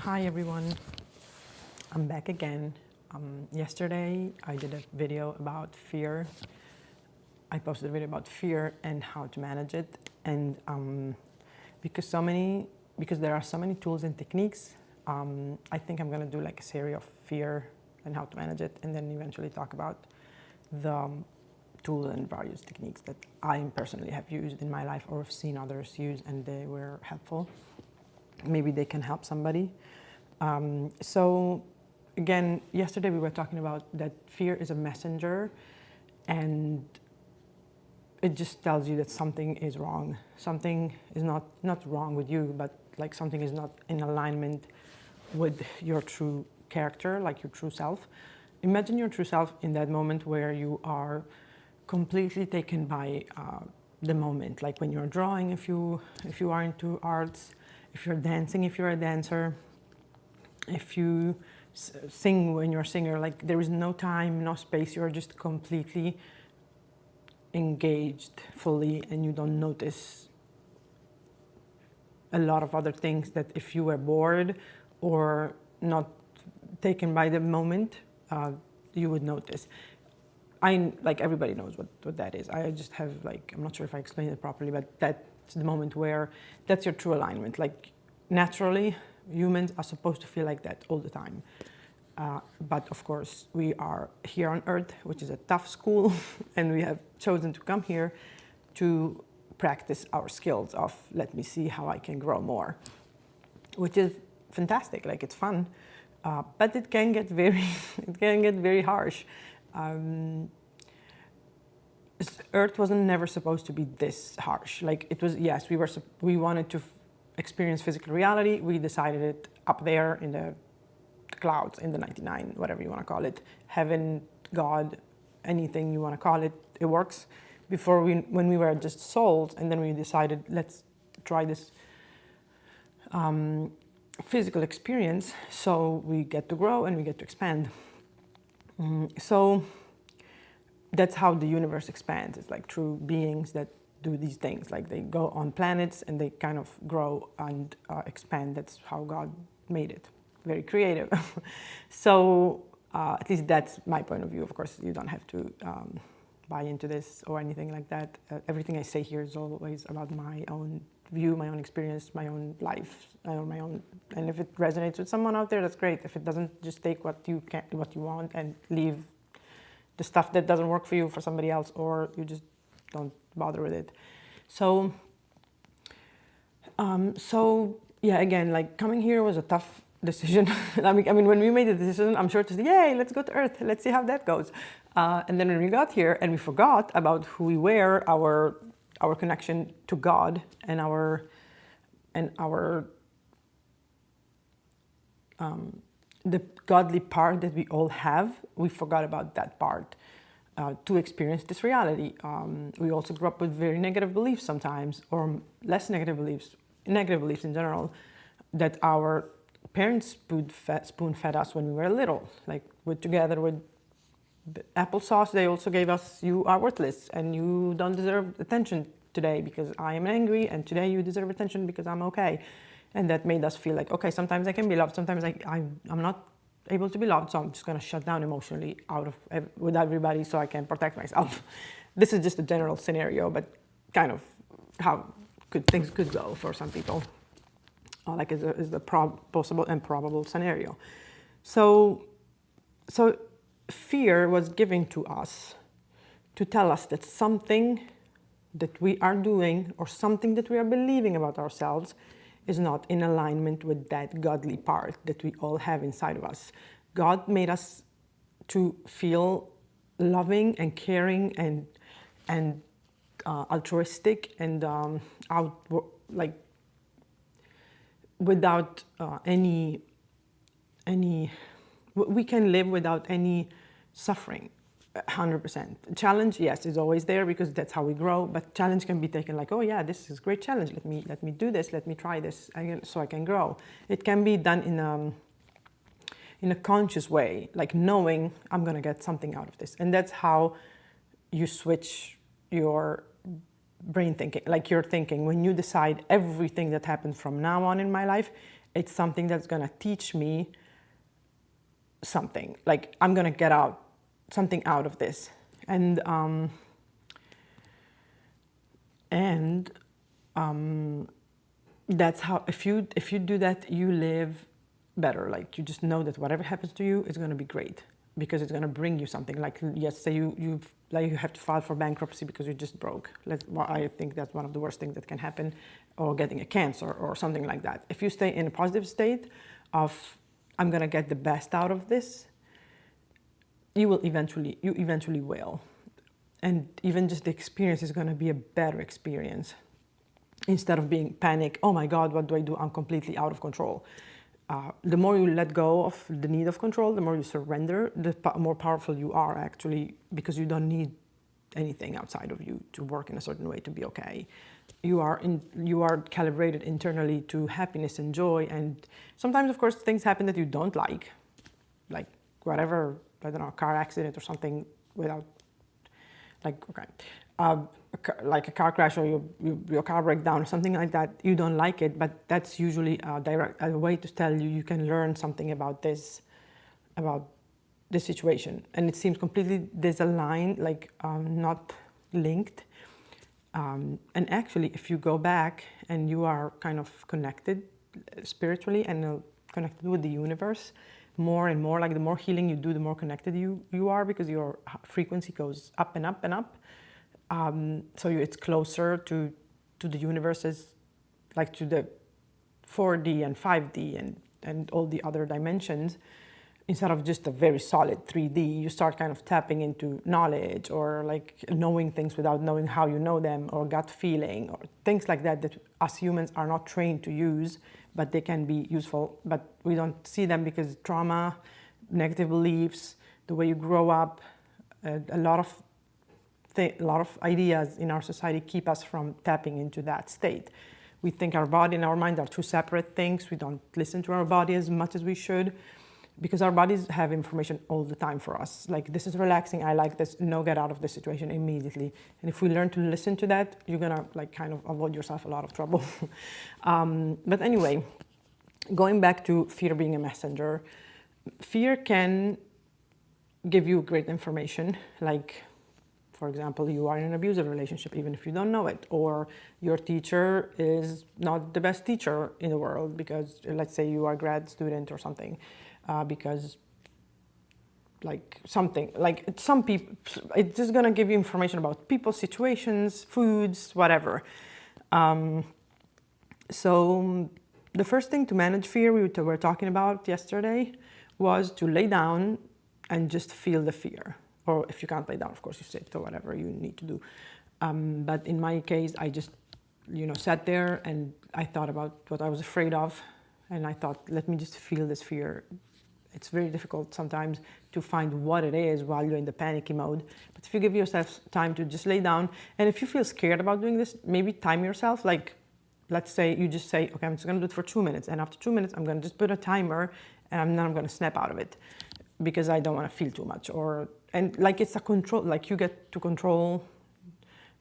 Hi everyone, I'm back again. Yesterday I did a video about fear. I posted a video about fear and how to manage it, and because there are so many tools and techniques, I think I'm going to do like a series of fear and how to manage it, and then eventually talk about the tools and various techniques that I personally have used in my life or have seen others use and they were helpful. Maybe they can help somebody. So again, yesterday we were talking about that fear is a messenger, and it just tells you that something is wrong. Something is not wrong with you, but like something is not in alignment with your true character, like your true self. Imagine your true self in that moment where you are completely taken by the moment, like when you're drawing, if you are into arts, if you're dancing, if you're a dancer, if you sing when you're a singer, like there is no time, no space, you're just completely engaged fully, and you don't notice a lot of other things that if you were bored or not taken by the moment, you would notice. Like everybody knows what that is. I just have like, I'm not sure if I explained it properly, but that's the moment where that's your true alignment. Like naturally, humans are supposed to feel like that all the time. But of course, we are here on Earth, which is a tough school, and we have chosen to come here to practice our skills of, let me see how I can grow more, which is fantastic, like it's fun, but it can get very, it can get very harsh. Earth wasn't never supposed to be this harsh. Like it was, yes, we wanted to experience physical reality. We decided it up there in the clouds, in the 99, whatever you want to call it, heaven, God, anything you want to call it, it works. Before when we were just souls, and then we decided, let's try this physical experience, so we get to grow and we get to expand. So that's how the universe expands. It's like through beings that do these things, like they go on planets and they kind of grow and expand. That's how God made it. Very creative. So at least that's my point of view. Of course, you don't have to buy into this or anything like that. Everything I say here is always about my own view, my own experience, my own life, my own. And if it resonates with someone out there, that's great. If it doesn't, just take what you want, and leave the stuff that doesn't work for you for somebody else, or you just don't bother with it. So, yeah, again, like coming here was a tough decision. I mean, when we made the decision, I'm sure to say, yay, let's go to Earth, let's see how that goes. And then when we got here and we forgot about who we were, our connection to God and our the godly part that we all have, we forgot about that part to experience this reality. We also grew up with very negative beliefs sometimes, or less negative beliefs in general, that our parents spoon-fed us when we were little. Like together with applesauce, they also gave us, you are worthless and you don't deserve attention today because I am angry, and today you deserve attention because I'm okay. And that made us feel like, okay, sometimes I can be loved, sometimes I'm not able to be loved, so I'm just going to shut down emotionally with everybody so I can protect myself. This is just a general scenario, but kind of how things could go for some people. Like is the possible and probable scenario. So fear was given to us to tell us that something that we are doing or something that we are believing about ourselves is not in alignment with that godly part that we all have inside of us. God made us to feel loving and caring and altruistic and like without any we can live without any suffering. 100%. Challenge, yes, is always there because that's how we grow. But challenge can be taken like, oh yeah, this is a great challenge. Let me do this. Let me try this so I can grow. It can be done in a conscious way, like knowing I'm gonna get something out of this, and that's how you switch your brain thinking, like you're thinking, when you decide everything that happens from now on in my life, it's something that's going to teach me something. Like I'm going to get out something out of this. And that's how, if you do that, you live better. Like you just know that whatever happens to you is going to be great, because it's going to bring you something. Like, yes, say you have to file for bankruptcy because you just broke. I think that's one of the worst things that can happen, or getting a cancer or something like that. If you stay in a positive state of, I'm going to get the best out of this, you eventually will. And even just the experience is going to be a better experience. Instead of being panic, oh my God, what do I do? I'm completely out of control. The more you let go of the need of control, the more you surrender, the more powerful you are actually, because you don't need anything outside of you to work in a certain way to be okay. You are calibrated internally to happiness and joy, and sometimes, of course, things happen that you don't like whatever, I don't know, a car accident or something without, like a car crash, or your car breakdown or something like that. You don't like it, but that's usually a way to tell you can learn something about this situation. And it seems completely disaligned, not linked. And actually, if you go back and you are kind of connected spiritually and connected with the universe more and more, like the more healing you do, the more connected you are, because your frequency goes up and up and up. So it's closer to the universes, like to the 4D and 5D and all the other dimensions. Instead of just a very solid 3D, you start kind of tapping into knowledge, or like knowing things without knowing how you know them, or gut feeling, or things like that us humans are not trained to use, but they can be useful. But we don't see them because trauma, negative beliefs, the way you grow up, a lot of ideas in our society keep us from tapping into that state. We think our body and our mind are two separate things. We don't listen to our body as much as we should, because our bodies have information all the time for us. Like, this is relaxing, I like this, no, get out of this situation immediately. And if we learn to listen to that, you're gonna kind of avoid yourself a lot of trouble. But anyway, going back to fear being a messenger, fear can give you great information, like, for example, you are in an abusive relationship, even if you don't know it, or your teacher is not the best teacher in the world, because let's say you are a grad student or something, because some people, it's just gonna give you information about people, situations, foods, whatever. So the first thing to manage fear we were talking about yesterday was to lay down and just feel the fear. Or if you can't lay down, of course, you sit or whatever you need to do. But in my case, I just, sat there and I thought about what I was afraid of. And I thought, let me just feel this fear. It's very difficult sometimes to find what it is while you're in the panicky mode. But if you give yourself time to just lay down, and if you feel scared about doing this, maybe time yourself. Like, let's say you just say, okay, I'm just gonna do it for 2 minutes. And after 2 minutes, I'm gonna just put a timer, and then I'm gonna snap out of it, because I don't wanna feel too much. And it's a control, like you get to control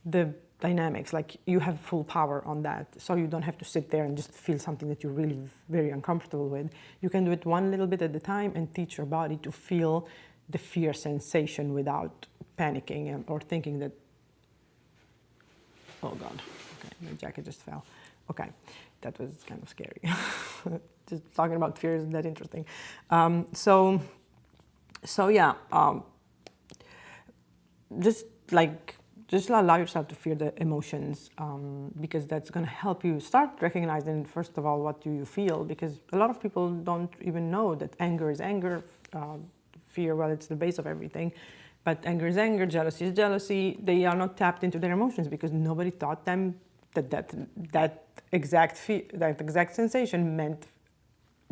the dynamics, like you have full power on that. So you don't have to sit there and just feel something that you're really very uncomfortable with. You can do it one little bit at a time and teach your body to feel the fear sensation without panicking or thinking that, oh God, okay, my jacket just fell. Okay, that was kind of scary. Just talking about fear isn't that interesting. So yeah, just allow yourself to feel the emotions, because that's going to help you start recognizing, first of all, what do you feel, because a lot of people don't even know that anger is anger, fear, well, it's the base of everything, but anger is anger, jealousy is jealousy. They are not tapped into their emotions because nobody taught them that exact sensation meant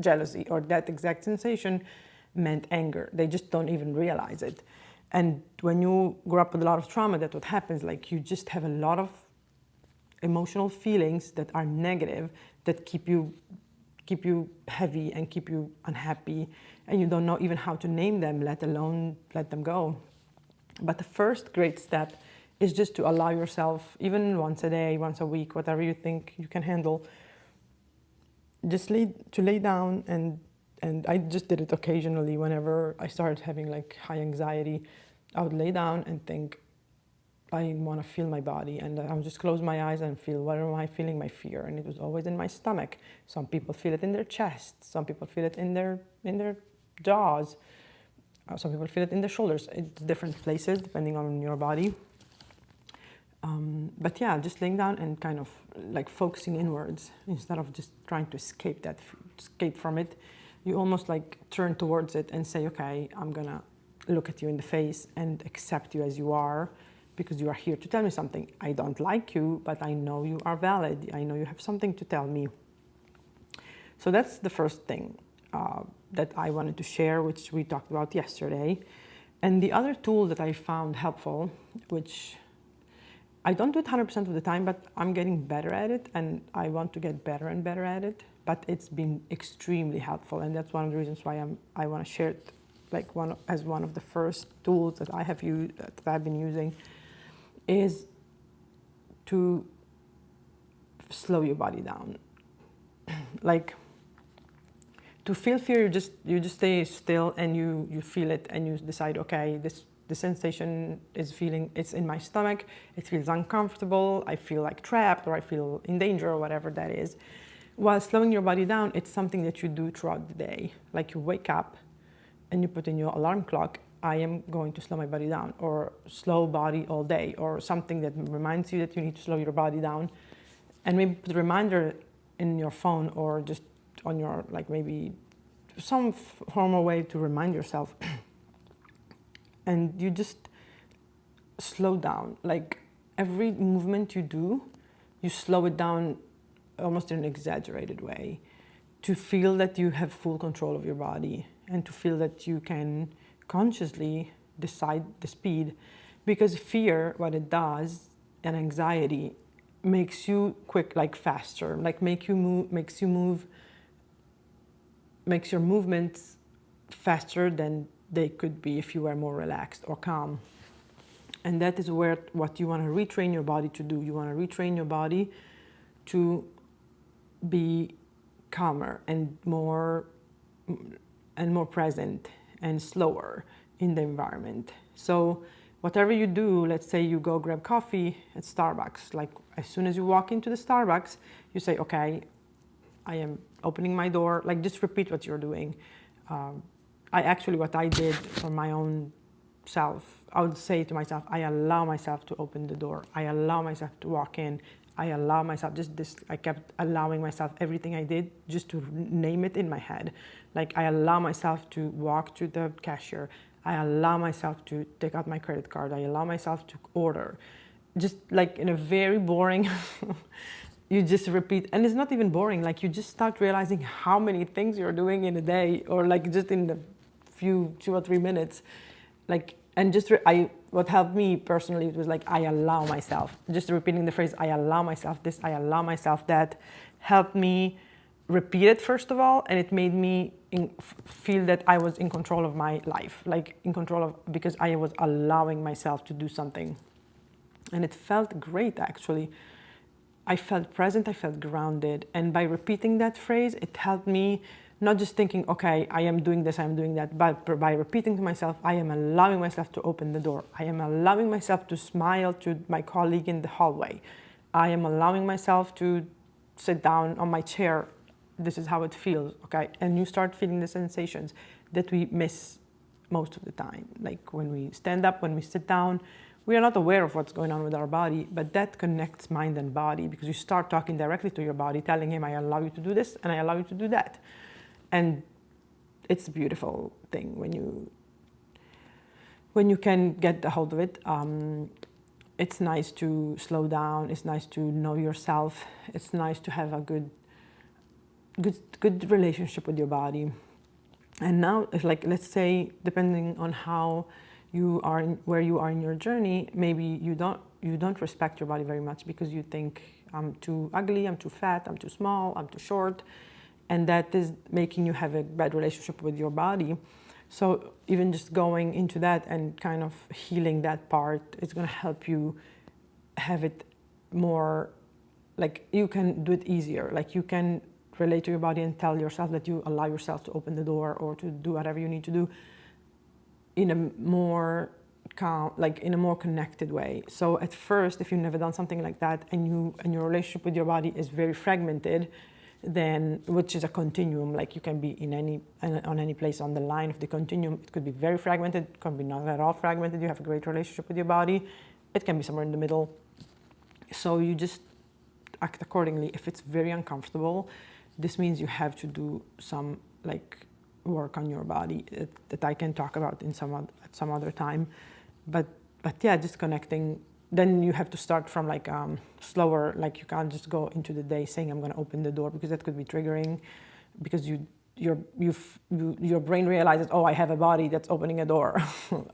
jealousy, or that exact sensation meant anger. They just don't even realize it. And when you grow up with a lot of trauma, that's what happens. Like, you just have a lot of emotional feelings that are negative, that keep you heavy and keep you unhappy, and you don't know even how to name them, let alone let them go. But the first great step is just to allow yourself, even once a day, once a week, whatever you think you can handle, just lay down. And I just did it occasionally whenever I started having like high anxiety. I would lay down and think, I want to feel my body, and I would just close my eyes and feel, where am I feeling my fear? And it was always in my stomach. Some people feel it in their chest. Some people feel it in their jaws. Some people feel it in their shoulders. It's different places depending on your body. But yeah, just laying down and kind of like focusing inwards instead of just trying to escape from it. You almost like turn towards it and say, okay, I'm gonna look at you in the face and accept you as you are, because you are here to tell me something. I don't like you, but I know you are valid. I know you have something to tell me. So that's the first thing that I wanted to share, which we talked about yesterday. And the other tool that I found helpful, which I don't do it 100% of the time, but I'm getting better at it, and I want to get better and better at it. But it's been extremely helpful, and that's one of the reasons why I want to share it, like as one of the first tools that I've been using, is to slow your body down. Like, to feel fear, you just stay still and you feel it, and you decide, okay, the sensation it's in my stomach, it feels uncomfortable, I feel like trapped, or I feel in danger, or whatever that is. While slowing your body down, it's something that you do throughout the day. Like, you wake up and you put in your alarm clock, I am going to slow my body down, or slow body all day, or something that reminds you that you need to slow your body down. And maybe put a reminder in your phone, or just on your, like, maybe some formal way to remind yourself. And you just slow down. Like, every movement you do, you slow it down almost in an exaggerated way, to feel that you have full control of your body, and to feel that you can consciously decide the speed. Because fear, what it does, and anxiety, makes you quick, like faster, like makes your movements faster than they could be if you were more relaxed or calm. And that is what you want to retrain your body to do. You want to retrain your body to be calmer and more present and slower in the environment. So whatever you do, let's say you go grab coffee at Starbucks, like as soon as you walk into the Starbucks, you say, okay, I am opening my door. Like, just repeat what you're doing. What I did for my own self, I would say to myself, I allow myself to open the door. I allow myself to walk in. I allow myself, I kept allowing myself everything I did, just to name it in my head. Like, I allow myself to walk to the cashier. I allow myself to take out my credit card. I allow myself to order. Just like in a very boring, you just repeat. And it's not even boring. Like, you just start realizing how many things you're doing in a day, or like just in the few 2 or 3 minutes. Like, and what helped me personally, it was like, I allow myself. Just repeating the phrase, I allow myself this, I allow myself that, helped me repeat it, first of all, and it made me feel that I was in control of my life, like in control of, because I was allowing myself to do something. And it felt great, actually. I felt present, I felt grounded. And by repeating that phrase, it helped me not just thinking, okay, I am doing this, I am doing that, but by repeating to myself, I am allowing myself to open the door. I am allowing myself to smile to my colleague in the hallway. I am allowing myself to sit down on my chair. This is how it feels, okay? And you start feeling the sensations that we miss most of the time. Like, when we stand up, when we sit down, we are not aware of what's going on with our body, but that connects mind and body, because you start talking directly to your body, telling him, I allow you to do this, and I allow you to do that. And it's a beautiful thing when you can get a hold of it. It's nice to slow down. It's nice to know yourself. It's nice to have a good relationship with your body. And now, if, like, let's say, depending on how you are, where you are in your journey, maybe you don't respect your body very much, because you think, I'm too ugly, I'm too fat, I'm too small, I'm too short. And that is making you have a bad relationship with your body. So even just going into that and kind of healing that part, it's going to help you have it more, like you can do it easier. Like you can relate to your body and tell yourself that you allow yourself to open the door or to do whatever you need to do in a more calm, like in a more connected way. So at first, if you've never done something like that and your relationship with your body is very fragmented, then, which is a continuum, like you can be on any place on the line of the continuum. It could be very fragmented, it can be not at all fragmented. You have a great relationship with your body. It can be somewhere in the middle. So you just act accordingly. If it's very uncomfortable, this means you have to do some like work on your body that I can talk about at some other time. But yeah, just connecting. Then you have to start from like slower, like you can't just go into the day saying I'm going to open the door, because that could be triggering, because your brain realizes, oh, I have a body that's opening a door.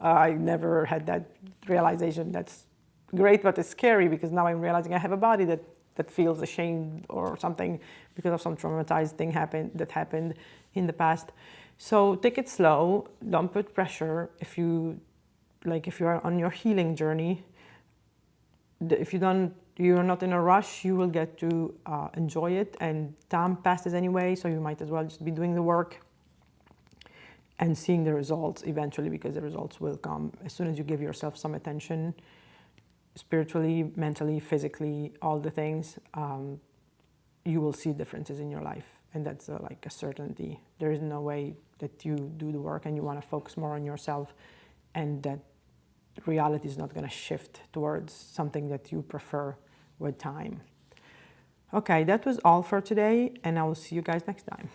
I never had that realization. That's great, but it's scary, because now I'm realizing I have a body that feels ashamed or something because of some traumatized thing that happened in the past. So take it slow, don't put pressure. If you're on your healing journey, if you're not in a rush, you will get to enjoy it, and time passes anyway, so you might as well just be doing the work and seeing the results eventually, because the results will come as soon as you give yourself some attention, spiritually, mentally, physically, all the things. You will see differences in your life, and that's like a certainty. There is no way that you do the work and you want to focus more on yourself, and that reality is not going to shift towards something that you prefer with time. Okay, that was all for today, and I will see you guys next time.